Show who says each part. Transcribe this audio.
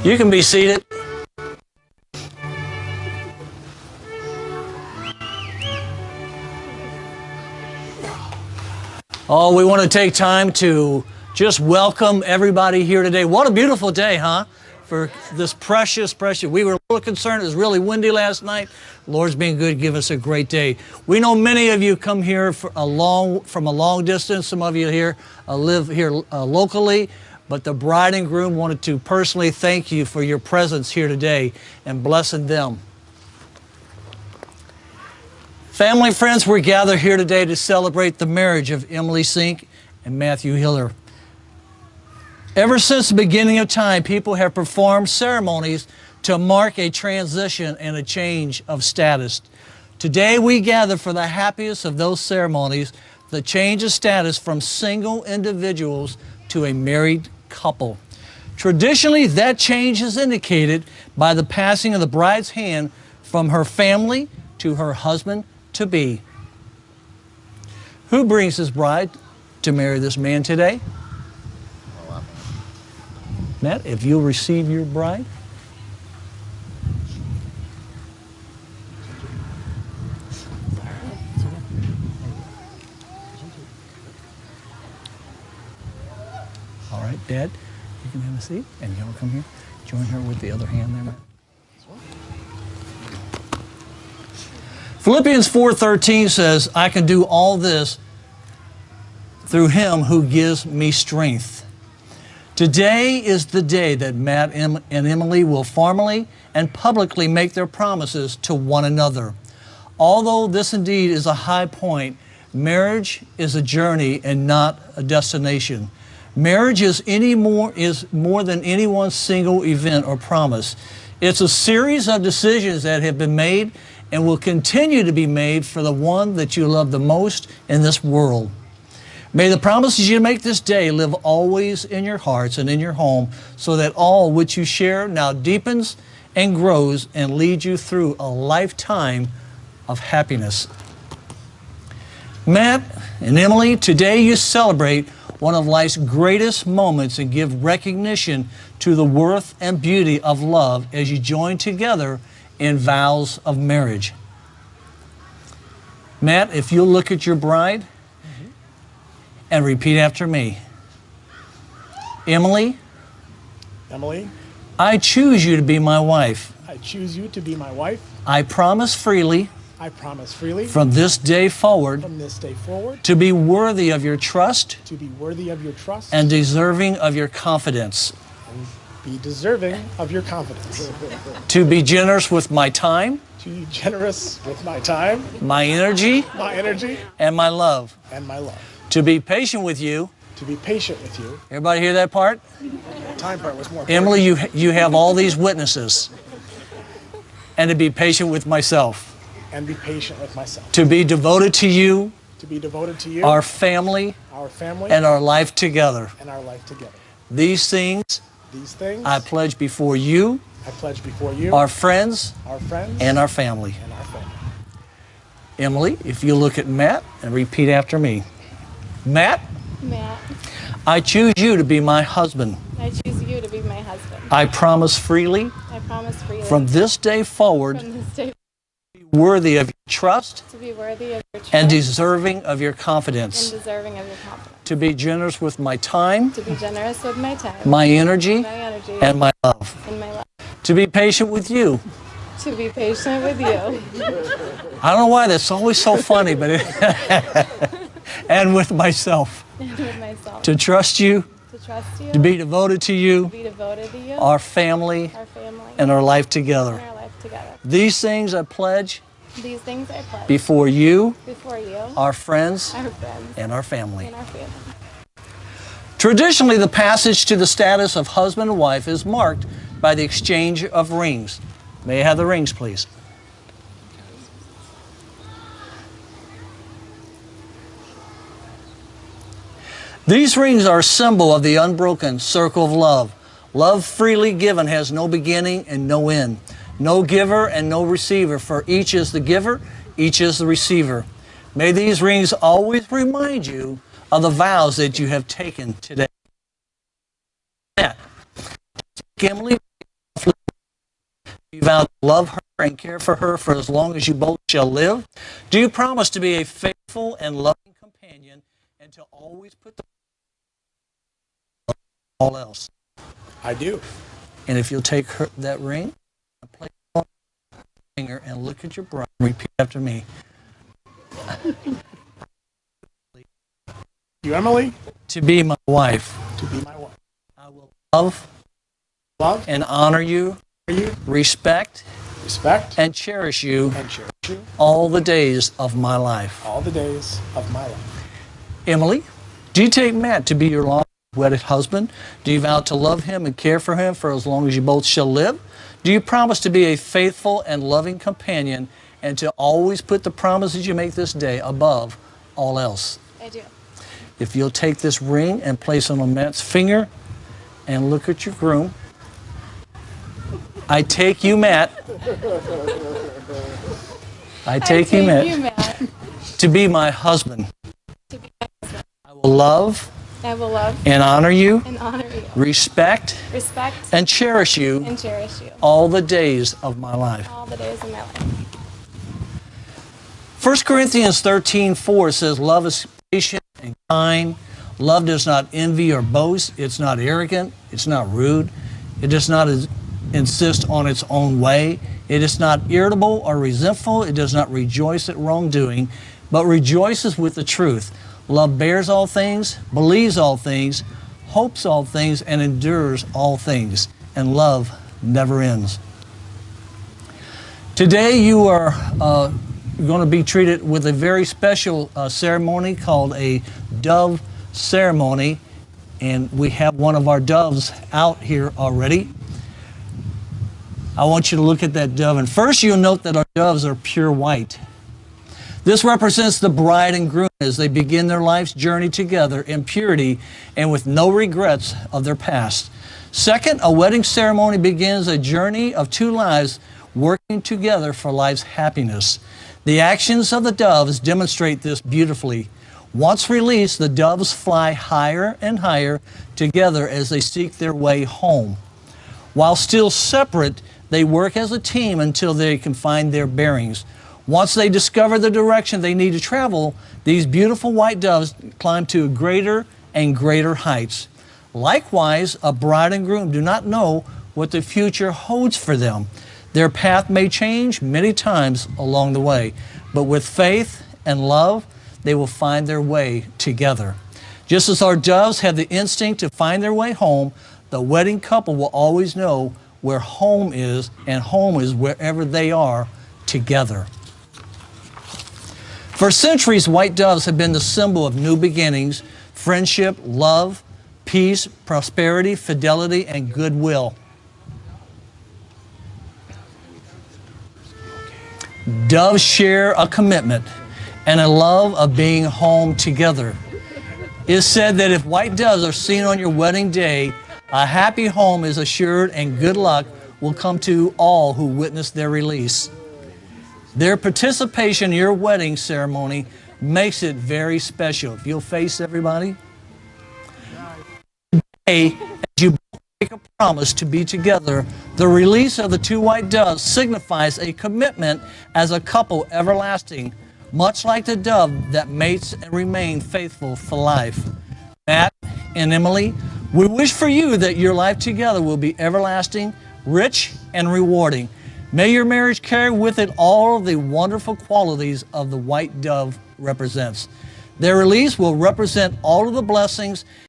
Speaker 1: You can be seated. Oh, we want to take time to just welcome everybody here today. What a beautiful day, huh? For this precious. We were a little concerned. It was really windy last night. The Lord's been good. Give us a great day. We know many of you come here from a long distance. Some of you here live here locally. But the bride and groom wanted to personally thank you for your presence here today and blessing them. Family and friends, we're gathered here today to celebrate the marriage of Emily Sink and Matthew Hiller. Ever since the beginning of time, people have performed ceremonies to mark a transition and a change of status. Today we gather for the happiest of those ceremonies, the change of status from single individuals to a married couple. Traditionally, that change is indicated by the passing of the bride's hand from her family to her husband-to-be. Who brings his bride to marry this man today? Matt, if you'll receive your bride. All right, Dad, you can have a seat, and you'll come here. Join her with the other hand there, Matt. Philippians 4:13 says, I can do all this through him who gives me strength. Today is the day that Matt and Emily will formally and publicly make their promises to one another. Although this indeed is a high point, marriage is a journey and not a destination. Marriage is more than any one single event or promise. It's a series of decisions that have been made and will continue to be made for the one that you love the most in this world. May the promises you make this day live always in your hearts and in your home, so that all which you share now deepens and grows and leads you through a lifetime of happiness. Matt and Emily, today you celebrate one of life's greatest moments and give recognition to the worth and beauty of love as you join together in vows of marriage. Matt, if you'll look at your bride and repeat after me. Emily, I choose you to be my wife.
Speaker 2: I choose you to be my wife.
Speaker 1: I promise freely from this day forward to be worthy of your trust and deserving of your confidence. To be generous with my time. My energy. And my love. To be patient with you. Everybody hear that part?
Speaker 2: Time part was more.
Speaker 1: Emily, you have all these witnesses. And to be patient with myself. To be devoted to you. Our family. And our life together. These things. I pledge before you. Our friends. And our family. Emily, if you look at Matt and repeat after me. Matt, I choose you to be my husband.
Speaker 3: I choose you to be my husband.
Speaker 1: I promise freely from this day forward to be worthy of your trust and deserving of your confidence. To be generous with my time. My energy. And my love. To be patient with you.
Speaker 3: To be patient with you.
Speaker 1: I don't know why that's always so funny, but and with myself. To trust you. To be devoted to you. Our family. And our life together. These things I pledge. Before you. Our friends. And our family. Traditionally, the passage to the status of husband and wife is marked by the exchange of rings. May I have the rings, please? These rings are a symbol of the unbroken circle of love. Love freely given has no beginning and no end. No giver and no receiver, for each is the giver, each is the receiver. May these rings always remind you of the vows that you have taken today. Emily, you vow to love her and care for her for as long as you both shall live? Do you promise to be a faithful and loving companion and to always put the all else?
Speaker 2: I do.
Speaker 1: And if you'll take that ring and place it on your finger and look at your bride, repeat after me.
Speaker 2: You, Emily,
Speaker 1: To be my wife.
Speaker 2: to be my wife.
Speaker 1: I will love
Speaker 2: Love
Speaker 1: and honor you,
Speaker 2: you,
Speaker 1: respect
Speaker 2: respect,
Speaker 1: and cherish you
Speaker 2: and cherish you
Speaker 1: all the days of my life.
Speaker 2: all the days of my life.
Speaker 1: Emily, do you take Matt to be your long wedded husband? Do you vow to love him and care for him for as long as you both shall live? Do you promise to be a faithful and loving companion and to always put the promises you make this day above all else?
Speaker 3: I do.
Speaker 1: If you'll take this ring and place it on Matt's finger and look at your groom, I take you, Matt. I take you, Matt, to be my husband.
Speaker 3: To be my husband.
Speaker 1: I will love
Speaker 3: I will love
Speaker 1: and honor you,
Speaker 3: and honor you,
Speaker 1: respect
Speaker 3: respect
Speaker 1: and cherish you
Speaker 3: and cherish you
Speaker 1: all the days of my life.
Speaker 3: all the days of my life.
Speaker 1: 1 Corinthians 13:4 says, love is patient and kind. Love does not envy or boast. It's not arrogant. It's not rude. It does not insist on its own way. It is not irritable or resentful. It does not rejoice at wrongdoing, but rejoices with the truth. Love bears all things, believes all things, hopes all things, and endures all things. And love never ends. Today you are going to be treated with a very special ceremony called a dove ceremony. And we have one of our doves out here already. I want you to look at that dove. And first you'll note that our doves are pure white. This represents the bride and groom as they begin their life's journey together in purity and with no regrets of their past. Second, a wedding ceremony begins a journey of two lives working together for life's happiness. The actions of the doves demonstrate this beautifully. Once released, the doves fly higher and higher together as they seek their way home. While still separate, they work as a team until they can find their bearings. Once they discover the direction they need to travel, these beautiful white doves climb to greater and greater heights. Likewise, a bride and groom do not know what the future holds for them. Their path may change many times along the way, but with faith and love, they will find their way together. Just as our doves have the instinct to find their way home, the wedding couple will always know where home is, and home is wherever they are together. For centuries, white doves have been the symbol of new beginnings, friendship, love, peace, prosperity, fidelity, and goodwill. Doves share a commitment and a love of being home together. It is said that if white doves are seen on your wedding day, a happy home is assured and good luck will come to all who witness their release. Their participation in your wedding ceremony makes it very special. If you'll face everybody. Today, as you make a promise to be together, the release of the two white doves signifies a commitment as a couple everlasting, much like the dove that mates and remain faithful for life. Matt and Emily, we wish for you that your life together will be everlasting, rich, and rewarding. May your marriage carry with it all of the wonderful qualities of the white dove represents. Their release will represent all of the blessings